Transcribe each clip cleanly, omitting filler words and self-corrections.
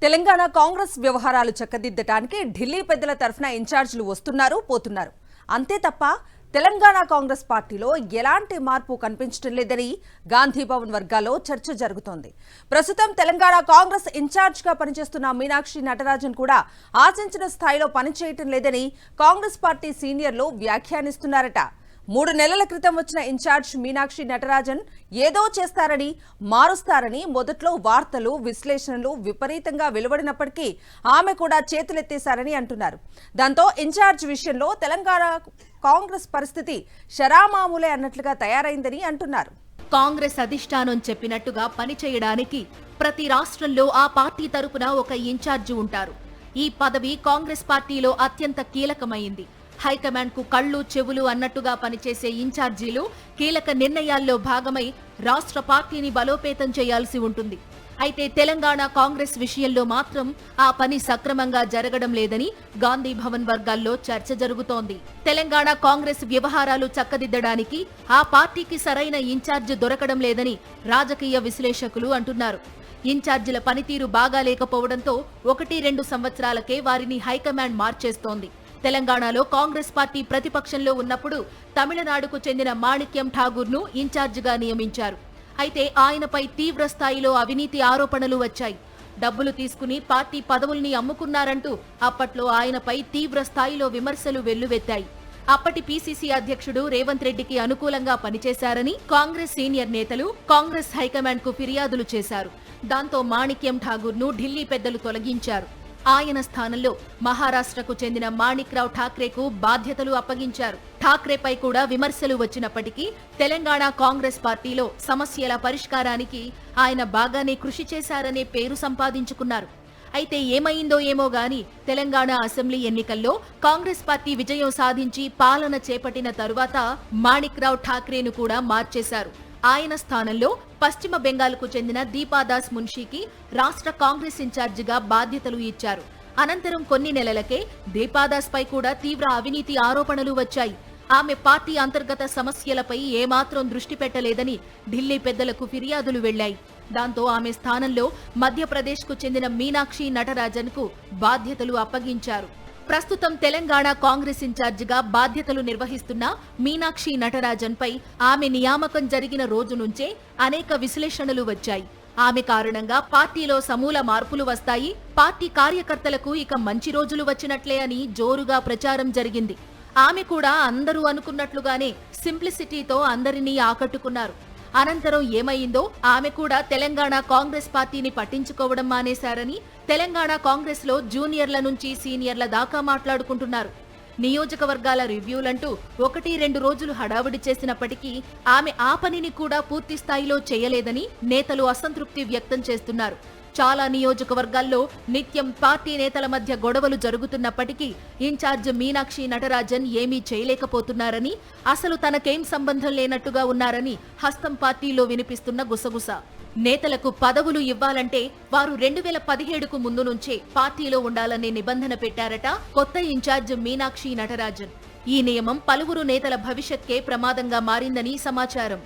తెలంగాణ కాంగ్రెస్ వ్యవహారాలు చక్కదిద్దడానికి ఢిల్లీ పెద్దల తరఫున ఇన్ఛార్జీలు వస్తున్నారు పోతున్నారు. అంతే తప్ప తెలంగాణ కాంగ్రెస్ పార్టీలో ఎలాంటి మార్పు కనిపించడం లేదని గాంధీ భవన్ వర్గాల్లో చర్చ జరుగుతోంది. ప్రస్తుతం తెలంగాణ కాంగ్రెస్ ఇన్ఛార్జిగా పనిచేస్తున్న మీనాక్షి నటరాజన్ కూడా ఆశించిన స్థాయిలో పనిచేయటం లేదని కాంగ్రెస్ పార్టీ సీనియర్లు వ్యాఖ్యానిస్తున్నారట. 3 నెలల క్రితం వచ్చిన ఇన్ఛార్జ్ మీనాక్షి నటరాజన్ ఏదో చేస్తారని, మారుస్తారని మొదట్లో వార్తలు, విశ్లేషణలు విపరీతంగా వెలువడినప్పటికీ ఆమె కూడా చేతులెత్తేశారని అంటున్నారు. దాంతో ఇన్ఛార్జ్ విషయంలో తెలంగాణ కాంగ్రెస్ పరిస్థితి శరామామూలే అన్నట్లుగా తయారైందని అంటున్నారు. కాంగ్రెస్ అధిష్టానం చెప్పినట్టుగా పనిచేయడానికి ప్రతి రాష్ట్రంలో ఆ పార్టీ తరపున ఒక ఇన్ఛార్జి ఉంటారు. ఈ పదవి కాంగ్రెస్ పార్టీలో అత్యంత కీలకమైంది. హైకమాండ్ కు కళ్ళు చెవులు అన్నట్టుగా పనిచేసే ఇన్ఛార్జీలు కీలక నిర్ణయాల్లో భాగమై రాష్ట్ర పార్టీని బలోపేతం చేయాల్సి ఉంటుంది. అయితే తెలంగాణ కాంగ్రెస్ విషయంలో మాత్రం ఆ పని సక్రమంగా జరగడం లేదని గాంధీ భవన్ వర్గాల్లో చర్చ జరుగుతోంది. తెలంగాణ కాంగ్రెస్ వ్యవహారాలు చక్కదిద్దడానికి ఆ పార్టీకి సరైన ఇన్ఛార్జ్ దొరకడం లేదని రాజకీయ విశ్లేషకులు అంటున్నారు. ఇన్ఛార్జీల పనితీరు బాగాలేకపోవడంతో 1-2 సంవత్సరాలకే వారిని హైకమాండ్ మార్చేస్తోంది. తెలంగాణలో కాంగ్రెస్ పార్టీ ప్రతిపక్షంలో ఉన్నప్పుడు తమిళనాడుకు చెందిన మాణిక్యం ఠాగూర్ను ఇన్ఛార్జిగా నియమించారు. అయితే ఆయనపై తీవ్ర స్థాయిలో అవినీతి ఆరోపణలు వచ్చాయి. డబ్బులు తీసుకుని పార్టీ పదవుల్ని అమ్ముకున్నారంటూ అప్పట్లో ఆయనపై తీవ్ర స్థాయిలో విమర్శలు వెల్లువెత్తాయి. అప్పటి పీసీసీ అధ్యక్షుడు రేవంత్ రెడ్డికి అనుకూలంగా పనిచేశారని కాంగ్రెస్ సీనియర్ నేతలు కాంగ్రెస్ హైకమాండ్ కు ఫిర్యాదులు చేశారు. దాంతో మాణిక్యం ఠాగూర్ను ఢిల్లీ పెద్దలు తొలగించారు. ఆయన స్థానంలో మహారాష్ట్రకు చెందిన మాణిక్రావు ఠాక్రేకు బాధ్యతలు అప్పగించారు. ఠాక్రేపై కూడా విమర్శలు వచ్చినప్పటికీ తెలంగాణ కాంగ్రెస్ పార్టీలో సమస్యల పరిష్కారానికి ఆయన బాగానే కృషి చేశారనే పేరు సంపాదించుకున్నారు. అయితే ఏమైందో ఏమో గాని తెలంగాణ అసెంబ్లీ ఎన్నికల్లో కాంగ్రెస్ పార్టీ విజయం సాధించి పాలన చేపట్టిన తరువాత మాణిక్రావు ఠాక్రేను కూడా మార్చేశారు. ఆయన స్థానంలో పశ్చిమ బెంగాల్కు చెందిన దీపాదాస్ మున్షీకి రాష్ట్ర కాంగ్రెస్ ఇన్ఛార్జిగా బాధ్యతలు ఇచ్చారు. అనంతరం కొన్ని నెలలకే దీపాదాస్ పై కూడా తీవ్ర అవినీతి ఆరోపణలు వచ్చాయి. ఆమె పార్టీ అంతర్గత సమస్యలపై ఏమాత్రం దృష్టి పెట్టలేదని ఢిల్లీ పెద్దలకు ఫిర్యాదులు వెళ్లాయి. దాంతో ఆమె స్థానంలో మధ్యప్రదేశ్కు చెందిన మీనాక్షి నటరాజన్ కు బాధ్యతలు అప్పగించారు. ప్రస్తుతం తెలంగాణ కాంగ్రెస్ ఇన్ఛార్జిగా బాధ్యతలు నిర్వహిస్తున్న మీనాక్షి నటరాజన్ పై ఆమె నియామకం జరిగిన రోజు నుంచే అనేక విశ్లేషణలు వచ్చాయి. ఆమె కారణంగా పార్టీలో సమూల మార్పులు వస్తాయి, పార్టీ కార్యకర్తలకు ఇక మంచి రోజులు వచ్చినట్లే అని జోరుగా ప్రచారం జరిగింది. ఆమె కూడా అందరూ అనుకున్నట్లుగానే సింప్లిసిటీతో అందరినీ ఆకట్టుకున్నారు. అనంతరం ఏమైందో ఆమె కూడా తెలంగాణ కాంగ్రెస్ పార్టీని పట్టించుకోవడం మానేశారని తెలంగాణ కాంగ్రెస్ లో జూనియర్ల నుంచి సీనియర్ల దాకా మాట్లాడుకుంటున్నారు. నియోజకవర్గాల రివ్యూలంటూ 1-2 రోజులు హడావుడి చేసినప్పటికీ ఆమె ఆ పనిని కూడా పూర్తి స్థాయిలో చేయలేదని నేతలు అసంతృప్తి వ్యక్తం చేస్తున్నారు. చాలా నియోజకవర్గాల్లో నిత్యం పార్టీ నేతల మధ్య గొడవలు జరుగుతున్నప్పటికీ ఇన్ఛార్జ్ మీనాక్షి నటరాజన్ ఏమీ చేయలేకపోతున్నారని, అసలు తనకేం సంబంధం లేనట్టుగా ఉన్నారని హస్తం పార్టీలో వినిపిస్తున్న గుసగుస. నేతలకు పదవులు ఇవ్వాలంటే వారు 2017కు ముందు నుంచే పార్టీలో ఉండాలనే నిబంధన పెట్టారట కొత్త ఇన్ఛార్జ్ మీనాక్షి నటరాజన్. ఈ నియమం పలువురు నేతల భవిష్యత్కే ప్రమాదంగా మారిందని సమాచారం.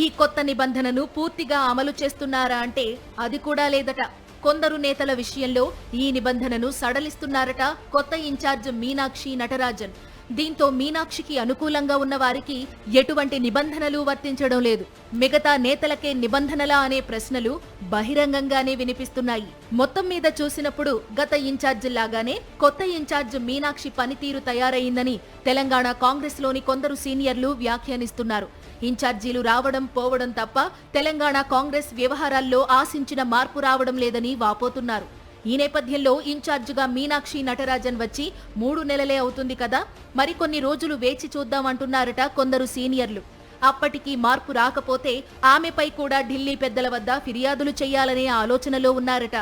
ఈ కొత్త నిబంధనను పూర్తిగా అమలు చేస్తున్నారా అంటే అది కూడా లేదట. కొందరు నేతల విషయంలో ఈ నిబంధనను సడలిస్తున్నారట కొత్త ఇన్ఛార్జ్ మీనాక్షి నటరాజన్. దీంతో మీనాక్షికి అనుకూలంగా ఉన్న వారికి ఎటువంటి నిబంధనలు వర్తించడం లేదు. మిగతా నేతలకే నిబంధనలా అనే ప్రశ్నలు బహిరంగంగానే వినిపిస్తున్నాయి. మొత్తం మీద చూసినప్పుడు గత ఇన్ఛార్జ్ లాగానే కొత్త ఇన్ఛార్జ్ మీనాక్షి పనితీరు తయారైందని తెలంగాణ కాంగ్రెస్ లోని కొందరు సీనియర్లు వ్యాఖ్యానిస్తున్నారు. ఇన్ఛార్జీలు రావడం పోవడం తప్ప తెలంగాణ కాంగ్రెస్ వ్యవహారాల్లో ఆశించిన మార్పు రావడం లేదని వాపోతున్నారు. ఈ నేపథ్యంలో ఇన్ఛార్జిగా మీనాక్షి నటరాజన్ వచ్చి 3 నెలలే అవుతుంది కదా, మరికొన్ని రోజులు వేచి చూద్దామంటున్నారట కొందరు సీనియర్లు. అప్పటికీ మార్పు రాకపోతే ఆమెపై కూడా ఢిల్లీ పెద్దల వద్ద ఫిర్యాదులు చేయాలనే ఆలోచనలో ఉన్నారట.